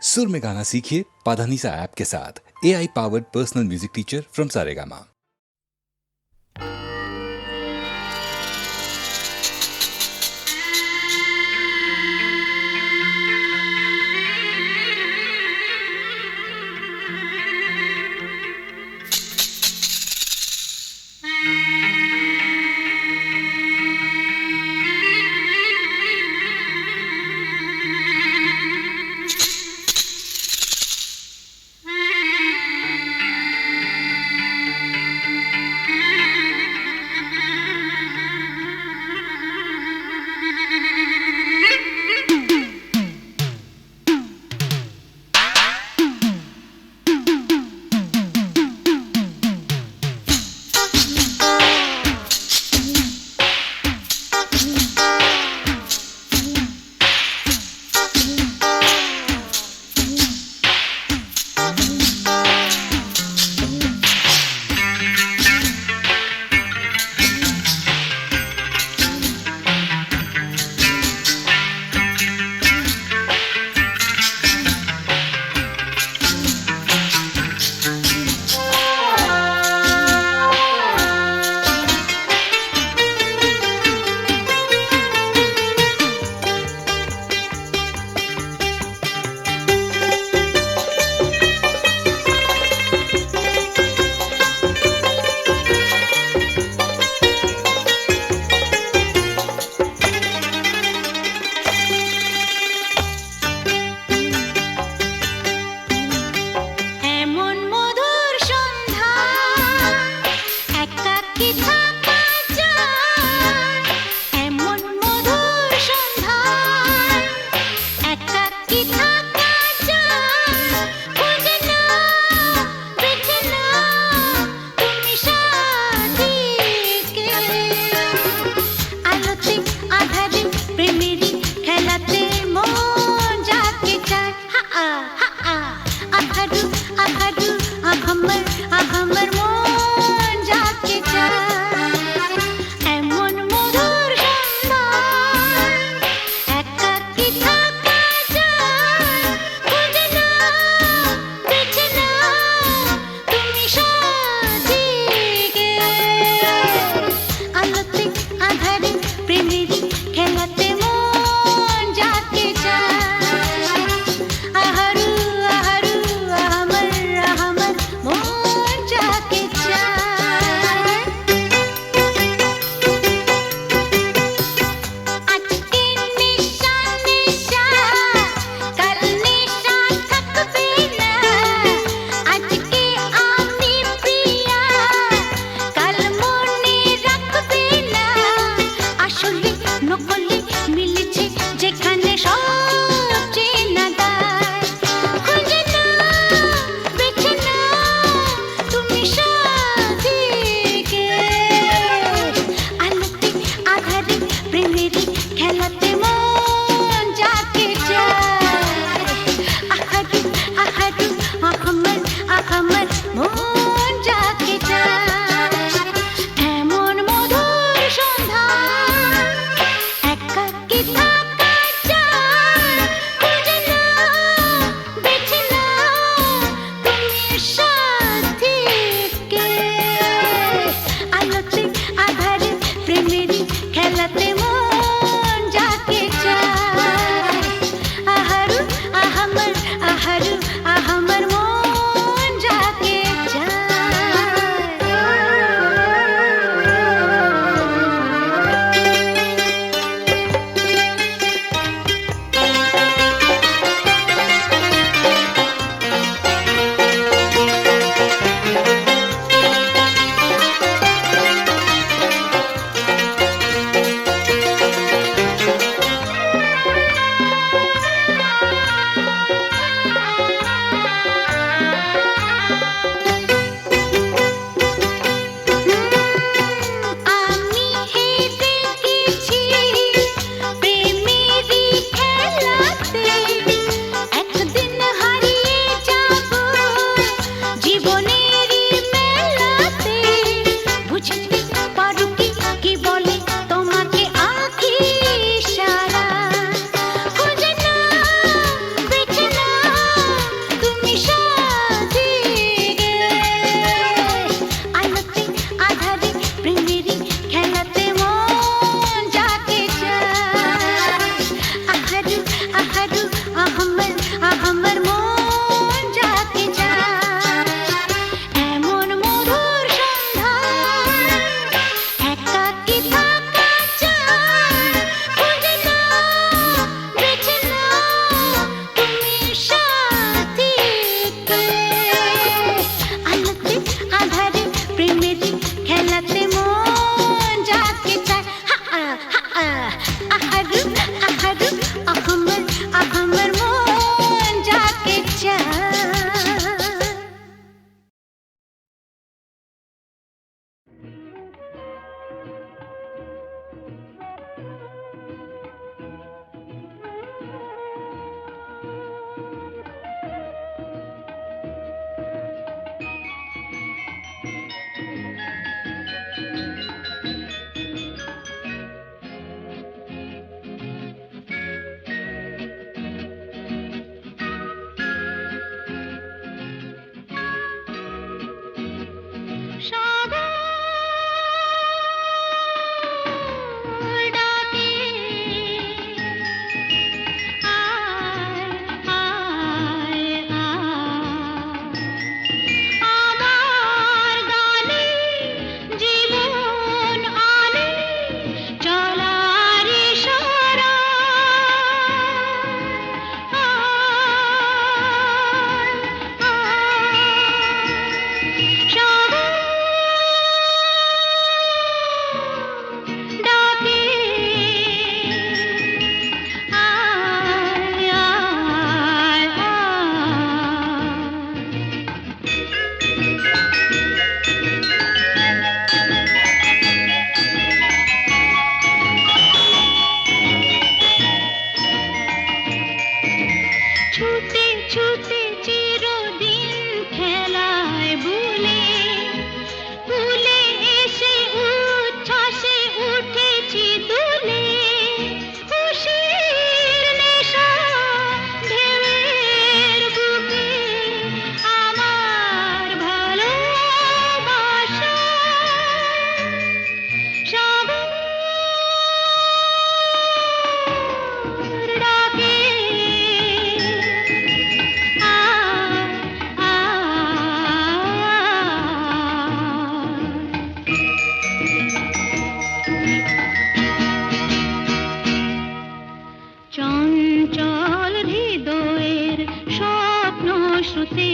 सुर में गाना सीखिए पाधानीसा ऐप के साथ। AI powered personal music teacher from Saregama. ছুটে ছুটে চিরদিন খেলায় বুলে ভুলে এসে উচ্ছ্বাসে উঠেছি দুলে খুশির নেশা ঢেউয়ের বুকে আমার ভালোবাসা সাগর ডাকে আয় চঞ্চল হৃদয়ের স্বপ্ন শ্রুতে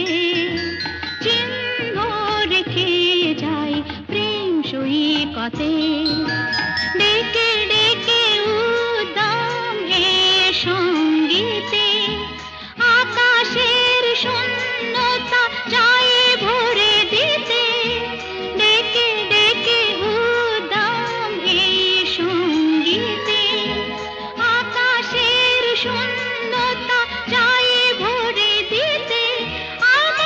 চিহ্ন রেখে যাই প্রেম সৈকতে ডেকে ডেকে উদ্দাম এ সঙ্গীতে আকাশের শূন্যতা চাই ভরে দিতে ডেকে ডেকে উদ্দাম এ সঙ্গীতে আকাশের শূন্যতা চাই ভরে দিতে আমার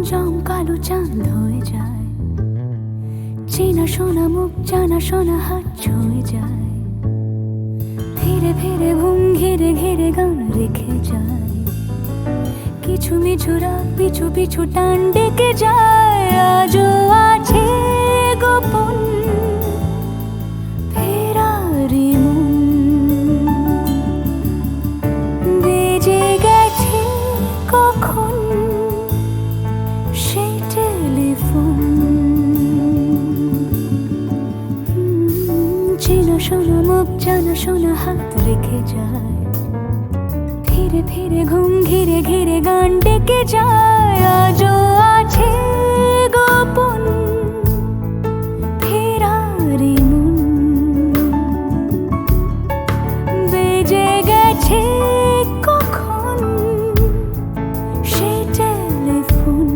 রঞ্জম কালো চাঁদ হয়ে যায়, চেনা শোনা মুখ জানা শোনা হাত ছুঁয়ে যায়, ফিরে ফিরে ঘুম ঘিরে ঘিরে গান রেখে যায়, কিছু মিছু রাত পিছু পিছু টান ডেকে যায়। আজও আছে গোপন ফেরারি মন, বেজে গেছে কখন সেই টেলিফোন। চেনা শোনা মুখ জানা শোনা হাত রেখে যায়, ফিরে ফিরে ঘুম ঘিরে ঘিরে গান ডেকে যায়। আজও আছে গোপন ফেরারি মন, বেজে গেছে কখন সেই টেলিফোন।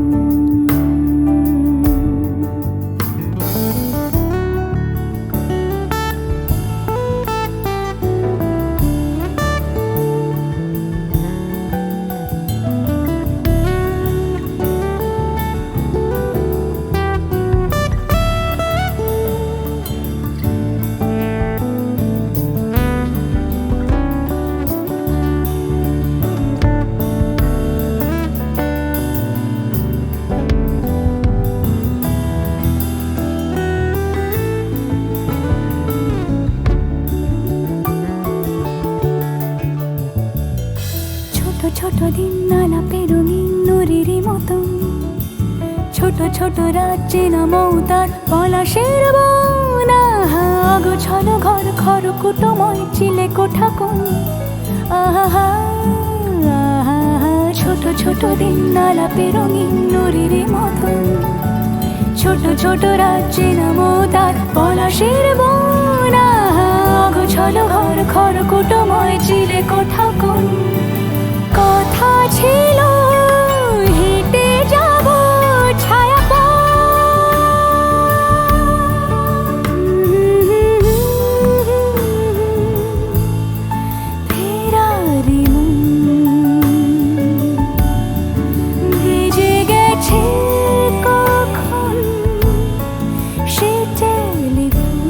ছোট দিন আলাপে রঙিন নুরির মতন, ছোট ছোট রাজ্যে নামও তার পলাশের বন। গোছানো ঘর খড়কুটোময় চিলে কোঠা কোন, আহা আহা। ছোট ছোট দিন আলাপে রঙিন নুরির মতন, ছোট ছোট রাজ্যে নামও তার পলাশের বন। গোছানো ঘর খড়কুটোময় চিলে কোঠা কোন, কথা ছিল হেঁটে যাব ছায়া ফেরারি মন, ভেজে গেছে কখন সে টেলিফোন।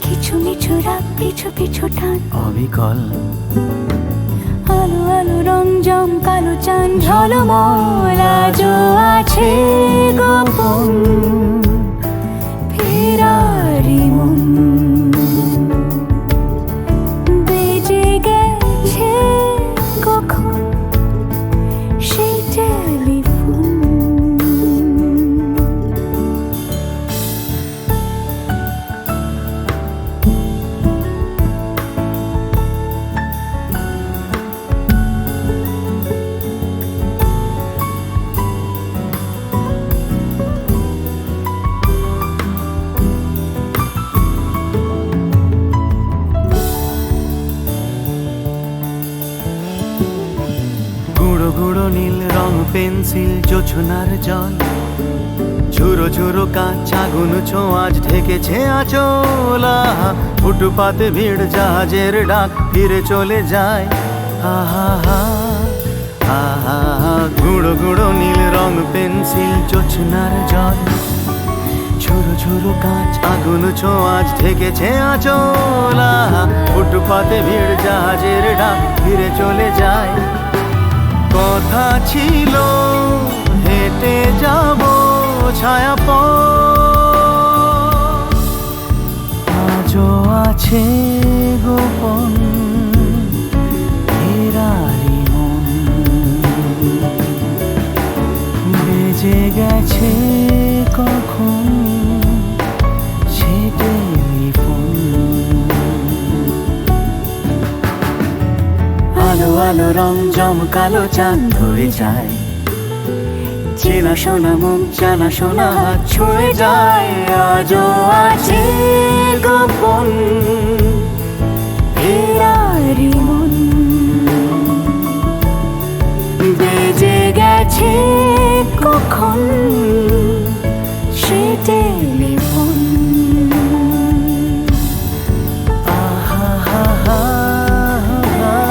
কিছু মিছু রাত পিছু পিছু টান অবিকল আলো আলো রঞ্জম কালো চাঁদ ঝলমল। আজও আছে গোপন ফেরারি মন, বেজে গেছে কখন সেই টেলিফোন। গুঁড়ো গুঁড়ো নীল রং পেন্সিল জোছনার জল, ঝুরো ঝুরো কাঁচ আগুন ছোঁয়াজ ঢেকেছে আচলা। ফুটপাতে ভিড় জাহাজের ডাক ফিরে চলে যায়, আহা হা আহা। গুঁড়ো গুঁড়ো নীল রং পেন্সিল জোছনার জল, ঝুরো ঝুরো কাঁচ আগুন ছোঁয়াজ ঢেকেছে আচলা। ফুটপাতে ভিড় জাহাজের ডাক ফিরে চলে যায়, কথা ছিল হেঁটে যাব ছায়া আজও আছে গোপন ফেরারি মন, বেজে গেছে কখন সে টেলিফোন। আলো আলো রং জমকালো চাঁদ হয়ে যায়, চেনা শোনা মুখ জানা শোনা হাত ছুঁয়ে যায়। আজও আছে গোপন ফেরারি মন, বেজে গেছে কখন সে টেলিফোন। আহা হা হা হা।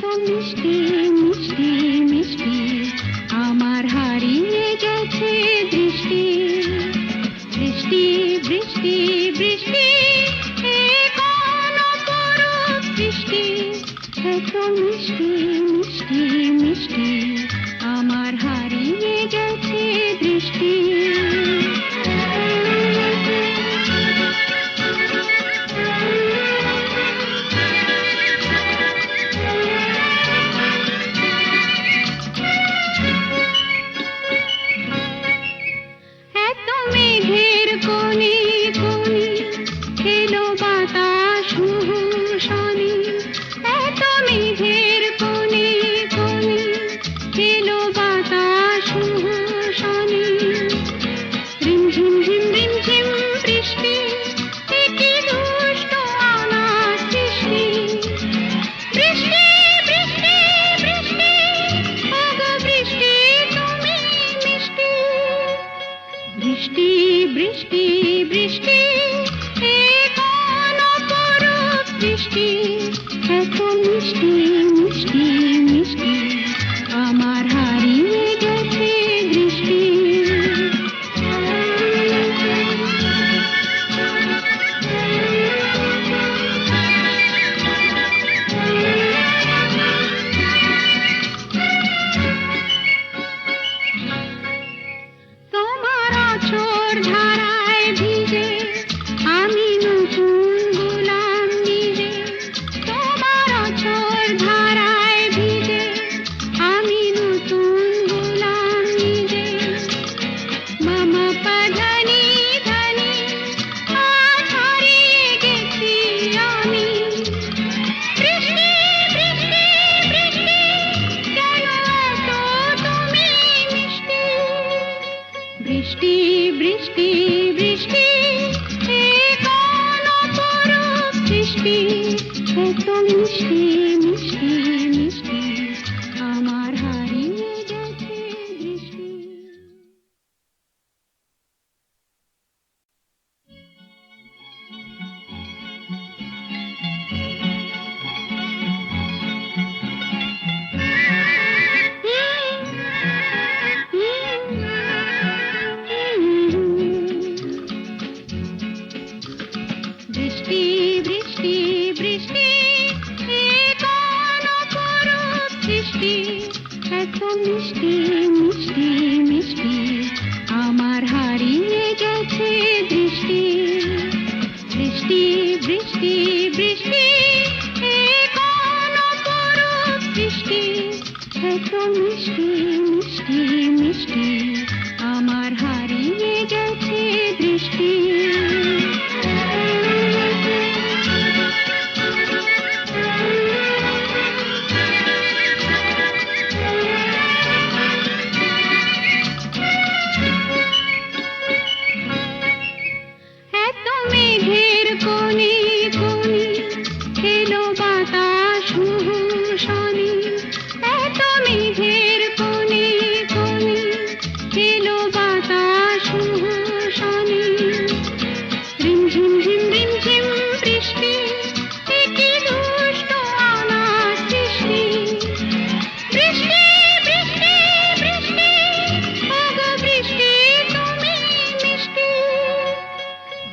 এত মিষ্টি মিষ্টি মিষ্টি আমার হারিয়ে গেছে দৃষ্টি বৃষ্টি বৃষ্টি বৃষ্টি এ কোন অপরূপ বৃষ্টি এত মিষ্টি মিষ্টি মিষ্টি আমার হারিয়ে গেছে দৃষ্টি এত মেঘের কোণে কোণে এলো বাতাস শনি এত মেঘের কোণে কোণে এলো বাতাস শনি রিমঝিম ঝিম রিমঝিম বৃষ্টি একই দুষ্ট অনাথ সৃষ্টি বৃষ্টি বৃষ্টি বৃষ্টি ওগো বৃষ্টি তুমি মিষ্টি বৃষ্টি বৃষ্টি বৃষ্টি এ কোন অপরূপ বৃষ্টি এত মিষ্টি মিষ্টি মিষ্টি আমার হারিয়ে গেছে দৃষ্টি তোমার আঁচড় ধারায় ভিজে আমি নতুন গোলাম নিজে তোমার আঁচড় ধারায় ভিজে আমি নতুন গোলাম নিজে মামা পাধানি ধানি আজ হারিয়ে গেছি আমি বৃষ্টি বৃষ্টি বৃষ্টি কেন এত তুমি মিষ্টি বৃষ্টি বৃষ্টি বৃষ্টি এ কোন অপরূপ বৃষ্টি এত মিষ্টি মিষ্টি মিষ্টি আমার হারিয়ে গেছে দৃষ্টি বৃষ্টি বৃষ্টি বৃষ্টি এ কোন অপরূপ বৃষ্টি এত মিষ্টি মিষ্টি মিষ্টি আমার হারিয়ে গেছে দৃষ্টি বৃষ্টি বৃষ্টি বৃষ্টি এ কোন অপরূপ বৃষ্টি এত মিষ্টি মিষ্টি মিষ্টি আমার হারিয়ে গেছে দৃষ্টি এত মেঘের কোণে কোণে এলো বাতাস শনি এত মেঘের কোণে কোণে এলো বাতাস শনি রিমঝিম ঝিম রিমঝিম বৃষ্টি একই দুষ্ট অনাথ সৃষ্টি বৃষ্টি বৃষ্টি বৃষ্টি ওগো বৃষ্টি তুমি মিষ্টি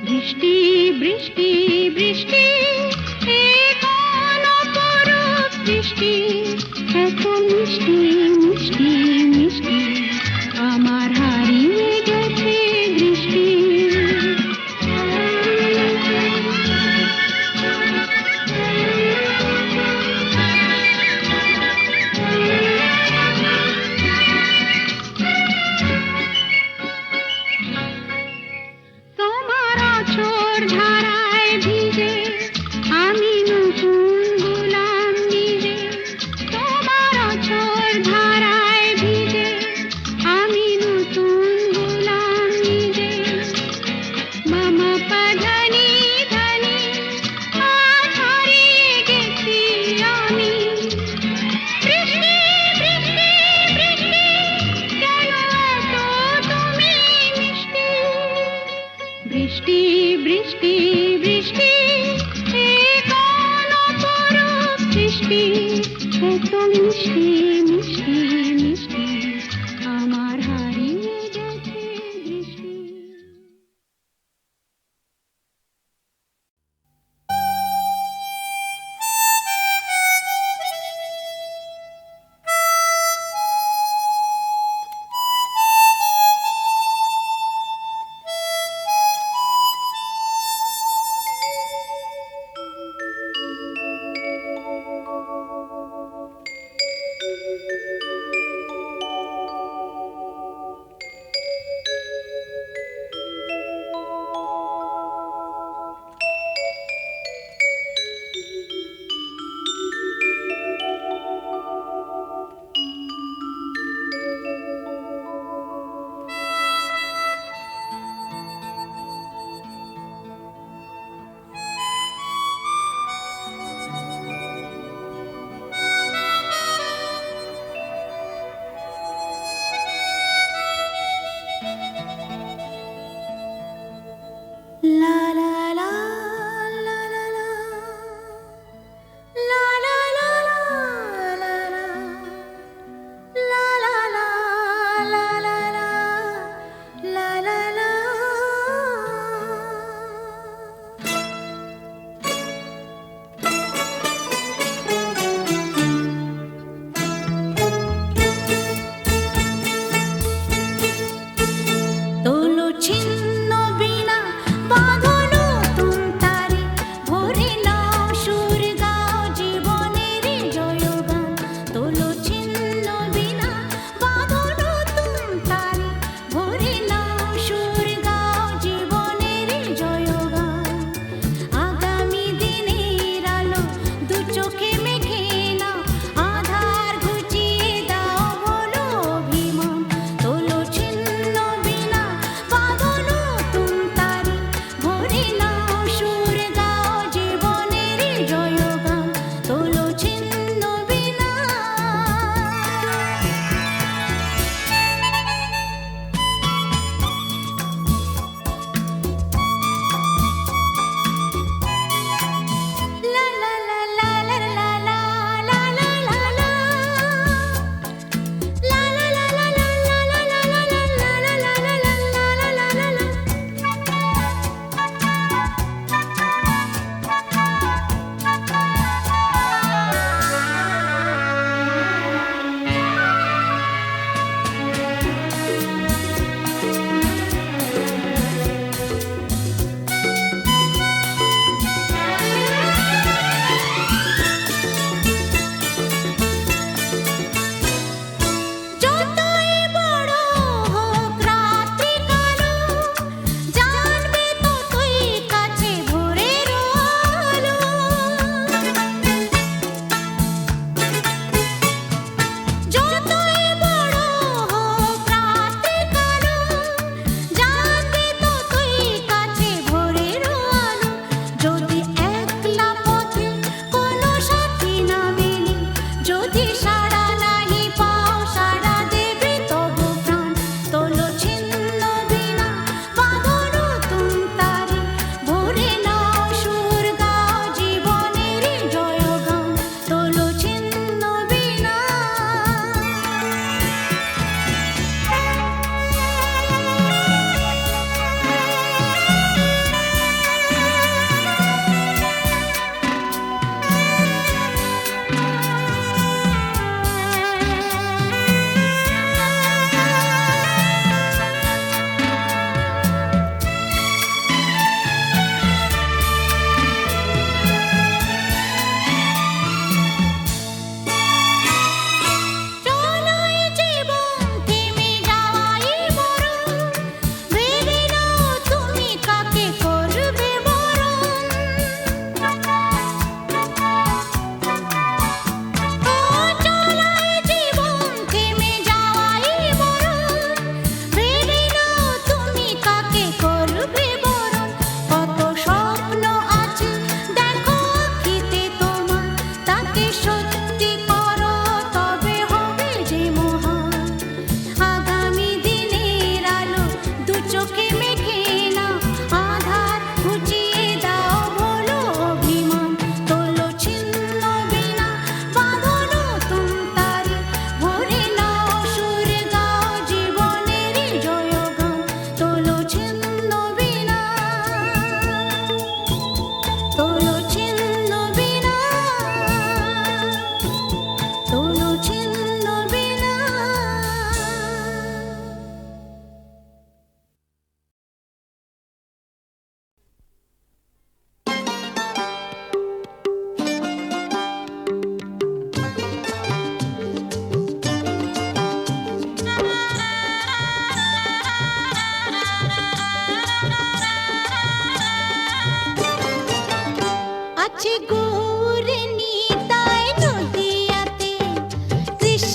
বৃষ্টি বৃষ্টি বৃষ্টি এ কোন অপরূপ বৃষ্টি এত মিষ্টি মিষ্টি মিষ্টি আমার হারিয়ে গেছে দৃষ্টি তোমার আঁচড় ধারায় ভিজে আমি নতুন গোলাম নিজে তোমার আঁচড় ধারায় ভিজে এত মিষ্টি মিষ্টি মিষ্টি আমার হারিয়ে গেছে দৃষ্টি।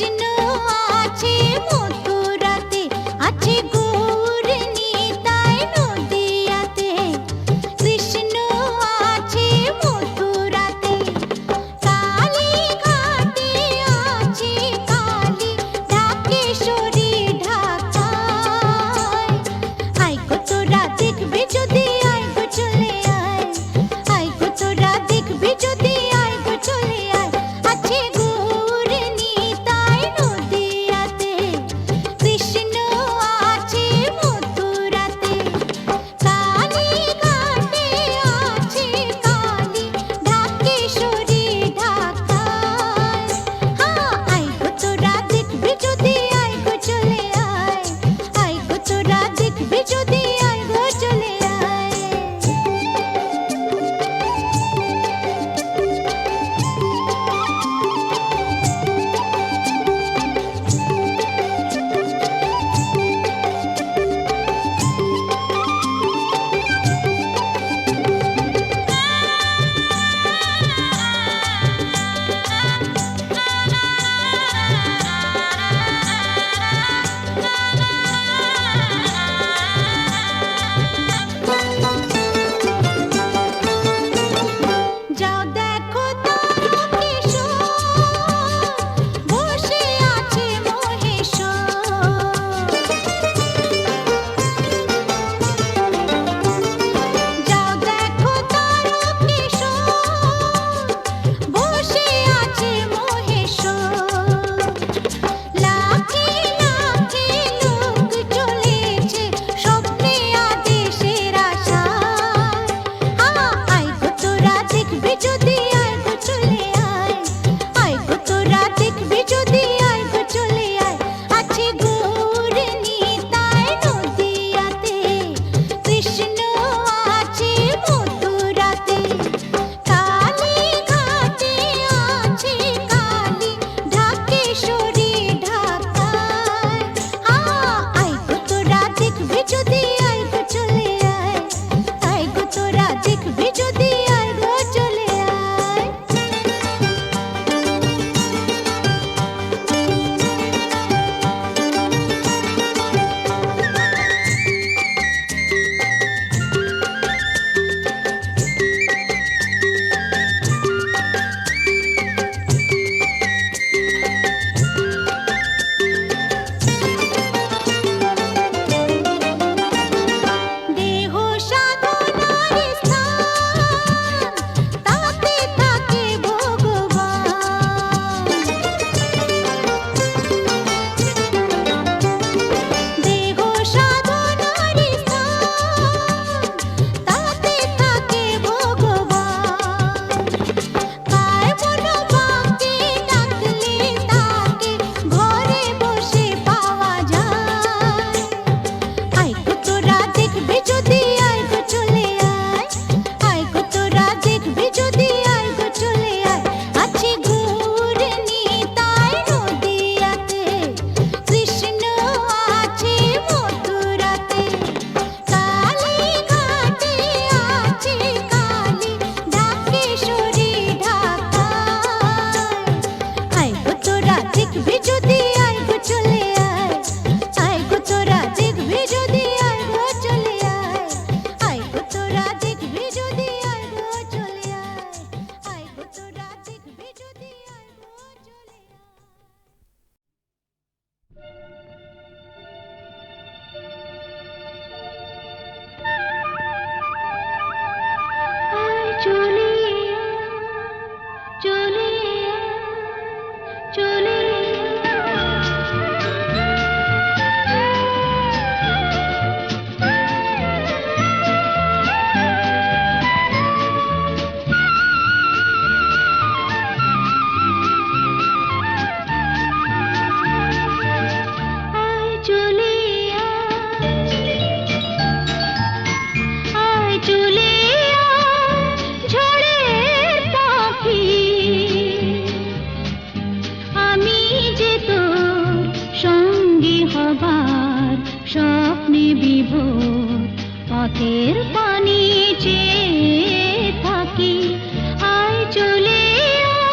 কৃষ্ণ আছে মথুরাতে, আছে গৌর নিতাই নদিয়াতে। কৃষ্ণ আছে মথুরাতে, কালী ঘাটে আছে কালী, ঢাকেশ্বরী ঢাকায়। আয় গো তোরা দেখবে যদি, আয় গো চলে আয়। আয় গো তোরা দেখবে যদি, আয় গো চলে আয়। আছে গৌর নিতাই নদিয়াতে, কৃষ্ণ আছে মথুরাতে। কালী ঘাটে আছে কালী, ঢাকেশ্বরী ঢাকায়। আয় গো তোরা দেখবে যদি, আয় গো চলে আয়। আয় গো তোরা দেখবে যদি, আয় গো চলে আয়। যাও দেখো তারকেশ্বর, বসে আছে মহেশ্বর। যাও দেখো তারকেশ্বর, বসে আছে মহেশ্বর। লাখে লাখে লোক চলেছে স্বপ্নে আদেশের আশায়। আয় গো তোরা দেখবে যদি, আয় গো চলে আয়। আয় গো তোরা দেখবে যদি, আয় গো চলে আয়। আছে গৌর নিতাই নদিয়াতে, কৃষ্ণ আছে মথুরাতে। কালী ঘাটে আছে কালী, ঢাকেশ্বরী ঢাকায়। আয় গো তোরা দেখবে যদি, আয় গো চলে আয়। আয় গো তোরা দেখবে যদি, আয় গো চলে আয়। দেহ সাধনার স্থান, তাতে থাকে ভগবান। দেহ সাধনার স্থান, তাতে থাকে ভগবান। কায় মন বাঁকে ডাকলে তাকে ঘরে বসে পাওয়া যায়। আয় গো তোরা দেখবে যদি, আয় গো চলে আয়। আয় গো তোরা দেখবে যদি, আয় গো চলে আয়। আছে গৌর নিতাই নদিয়াতে, কৃষ্ণ আছে মথুরাতে। কালী ঘাটে আছে কালী, ঢাকেশ্বরী ঢাকায়। আয় গো তোরা দেখবে যদি, আয় গো চলে আয়। আয় গো তোরা দেখবে যদি, আয় গো চলে আয়। আয় গো তোরা দেখবে যদি, আয় গো চলে আয়। আয় গো তোরা দেখবে যদি, আয় গো চলে আয়। আয় চলে চলে চলে আয় চলে আয় চলে ঝড়ের পাখি। আমি যে তোর সঙ্গী হবার স্বপ্নে বিভোর, পথের পানি চেয়ে থাকি। আয় চলে আয়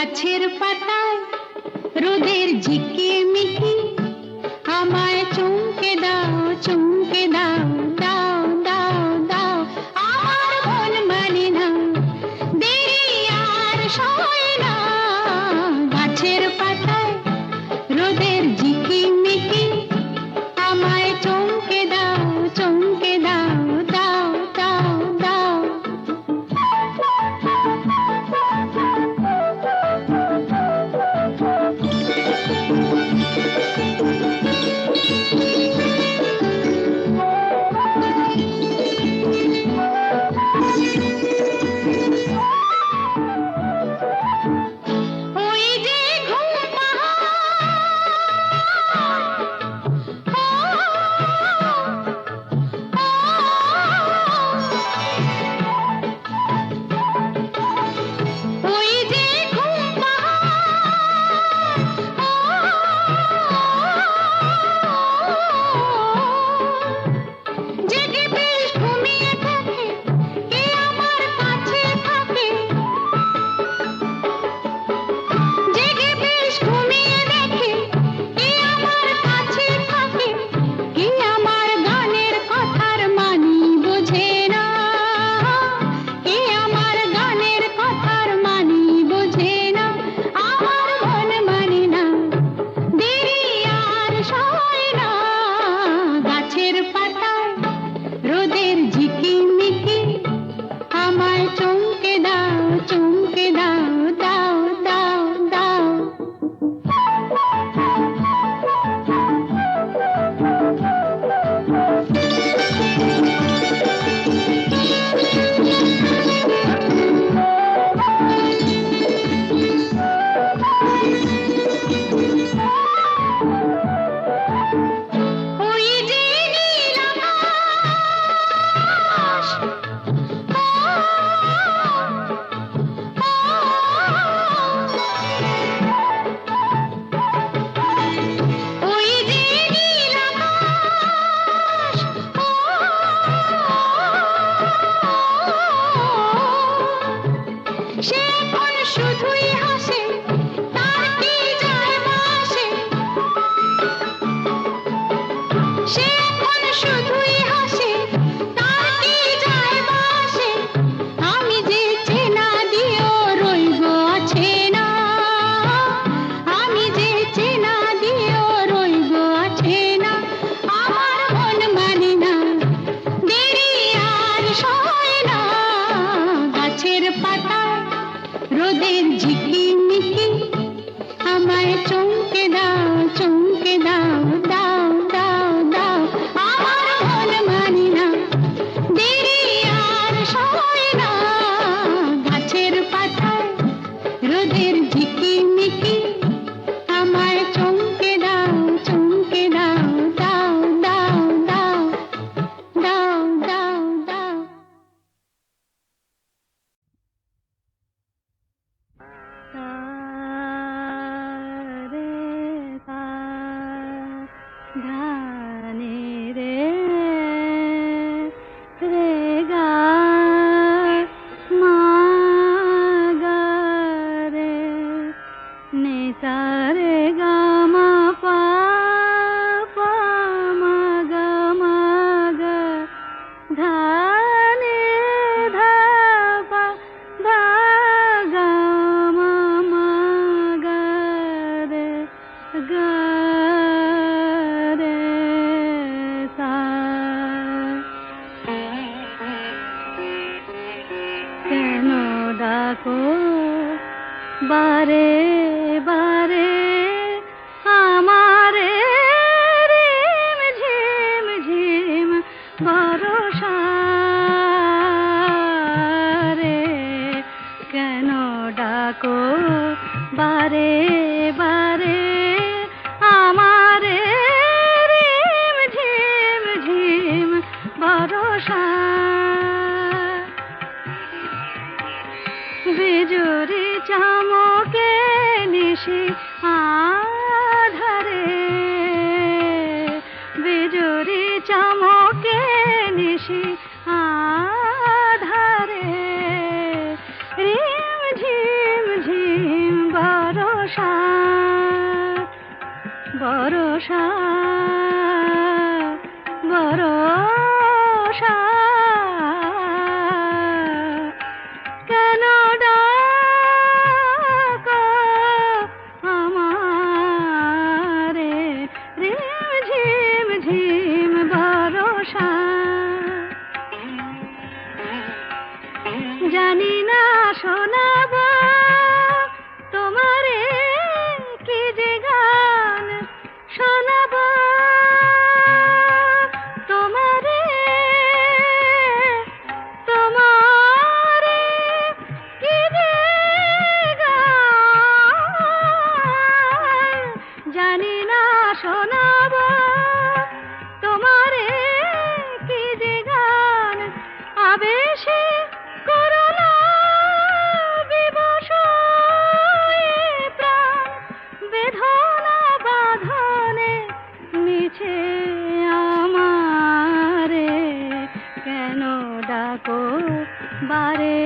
গাছের পাতায় রোদের ঝিকিমিকি আমায় চমকে দাও চমকে দাও দাও দাও দাও আমার মন মানে না দেরি আর সয় না গাছের পাতায় রোদের ঝিকিমিকি আমায় চমকে দাও চমকে দাও দাও দাও দাও ওই যে ঘুম ওই যে ঘুম জেগে বেশ ঘুমিয়ে থাকে কে আমার কাছে থাকে জেগে বেশ ঘুমিয়ে দেখে কে আমার কাছে থাকে কে আমার গানের কথার মানি বোঝে না কে আমার গানের কথার মানি বোঝে না আমার মন মানে না দেরি আর সয় না গাছের পাতায় রোদের ঝিকিমিকি আমায় চমকে দাও চমকে দাও দাও দাও দাও ওই যে নীল আকাশ ওই যে নীল আকাশ সে এখন শুধুই হাসে তার কি যায় আসে সে এখন শুধুই হাসে তার কি যায় আসে আমি যে চেনা দিয়েও রইব আছে না আমি যে চেনা দিয়েও রইব আছে না আমার মন মানে না দেরি আর সয় না গাছের পাতায় রোদের ঝিকিমিকি আমায় চমকে দাও চমকে দাও দাও দাও দাও আমার মন মানে না দেরি আর সয় না গাছের পাতায় রোদের ঝিকিমিকি আমায় চমকে দাও চমকে দাও দাও দাও দাও দাও দাও দাও ধানে রে রে গা মা গা রে নে সা রে গা মা পা পা মা গা ধা নে ধা পা ধা গা মা গা রে গা রে সা কেন ডাকো বারে বারে আমারে রিম ঝিম ঝিম ভরসা রে কেন ডাকো বারে বারে আমারে রিম ঝিম ঝিম ভরসা বিজুরি চমকে নিশি আধারে বিজুরি চমকে নিশি আধারে রিম ঝিম ঝিম এসে করুণা বিবশ এ প্রাণ বেদনা বাঁধনে মিছে আমারে কেন ডাকো বারে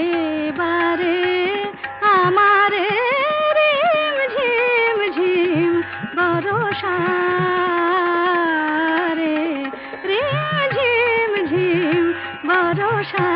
বারে আমারে রিম ঝিম ঝিম বরষা রে রিম ঝিম ঝিম বরষা